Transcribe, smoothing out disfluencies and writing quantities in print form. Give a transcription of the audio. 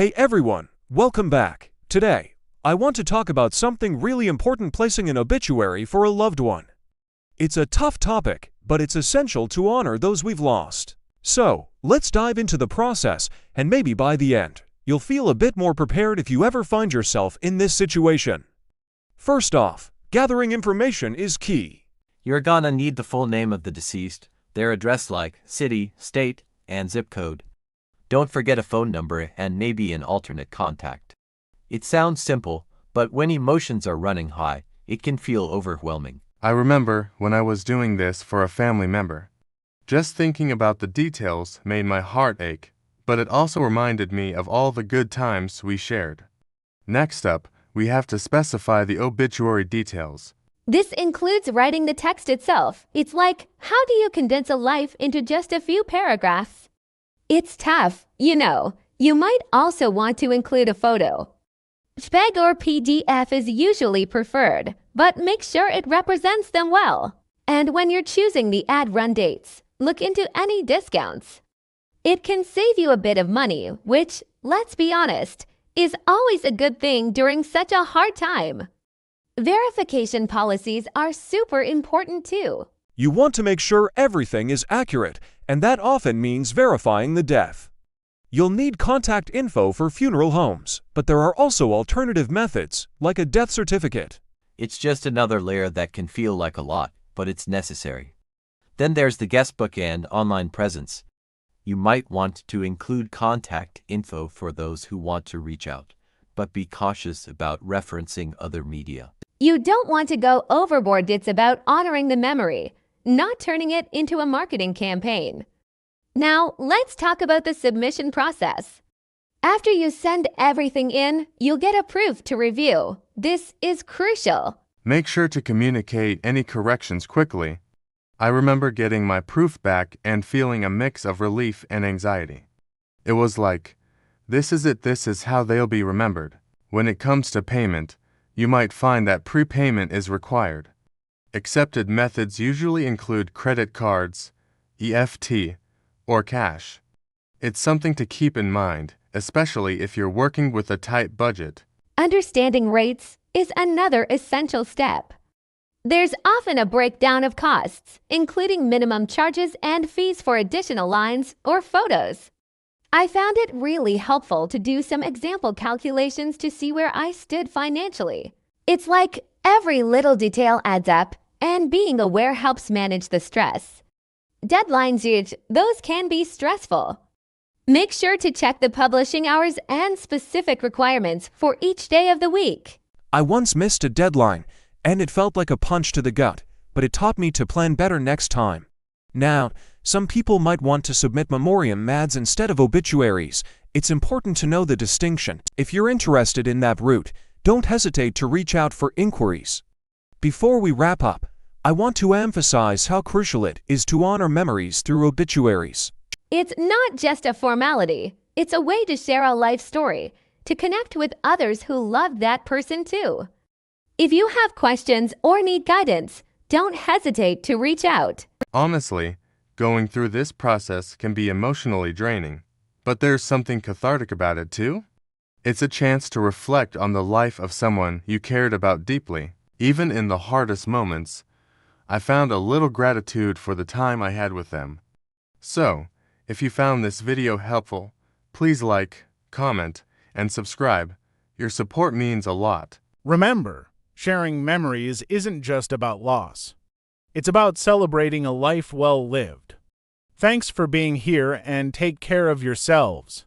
Hey everyone, welcome back. Today, I want to talk about something really important: placing an obituary for a loved one. It's a tough topic, but it's essential to honor those we've lost. So, let's dive into the process, and maybe by the end, you'll feel a bit more prepared if you ever find yourself in this situation. First off, gathering information is key. You're gonna need the full name of the deceased, their address like city, state, and zip code. Don't forget a phone number and maybe an alternate contact. It sounds simple, but when emotions are running high, it can feel overwhelming. I remember when I was doing this for a family member. Just thinking about the details made my heart ache, but it also reminded me of all the good times we shared. Next up, we have to specify the obituary details. This includes writing the text itself. It's like, how do you condense a life into just a few paragraphs? It's tough, you know. You might also want to include a photo. JPEG or PDF is usually preferred, but make sure it represents them well. And when you're choosing the ad run dates, look into any discounts. It can save you a bit of money, which, let's be honest, is always a good thing during such a hard time. Verification policies are super important too. You want to make sure everything is accurate, and that often means verifying the death. You'll need contact info for funeral homes, but there are also alternative methods, like a death certificate. It's just another layer that can feel like a lot, but it's necessary. Then there's the guestbook and online presence. You might want to include contact info for those who want to reach out, but be cautious about referencing other media. You don't want to go overboard. It's about honoring the memory, not turning it into a marketing campaign. Now, let's talk about the submission process. After you send everything in, you'll get approved to review. This is crucial. Make sure to communicate any corrections quickly. I remember getting my proof back and feeling a mix of relief and anxiety. It was like, this is it, this is how they'll be remembered. When it comes to payment, you might find that prepayment is required. Accepted methods usually include credit cards, EFT, or cash. It's something to keep in mind, especially if you're working with a tight budget. Understanding rates is another essential step. There's often a breakdown of costs, including minimum charges and fees for additional lines or photos. I found it really helpful to do some example calculations to see where I stood financially. It's like every little detail adds up, and being aware helps manage the stress. Deadlines, those can be stressful. Make sure to check the publishing hours and specific requirements for each day of the week. I once missed a deadline, and it felt like a punch to the gut, but it taught me to plan better next time. Now, some people might want to submit memoriam ads instead of obituaries. It's important to know the distinction. If you're interested in that route, don't hesitate to reach out for inquiries. Before we wrap up, I want to emphasize how crucial it is to honor memories through obituaries. It's not just a formality. It's a way to share a life story, to connect with others who loved that person too. If you have questions or need guidance, don't hesitate to reach out. Honestly, going through this process can be emotionally draining, but there's something cathartic about it too. It's a chance to reflect on the life of someone you cared about deeply. Even in the hardest moments, I found a little gratitude for the time I had with them. So, if you found this video helpful, please like, comment, and subscribe. Your support means a lot. Remember, sharing memories isn't just about loss. It's about celebrating a life well lived. Thanks for being here and take care of yourselves.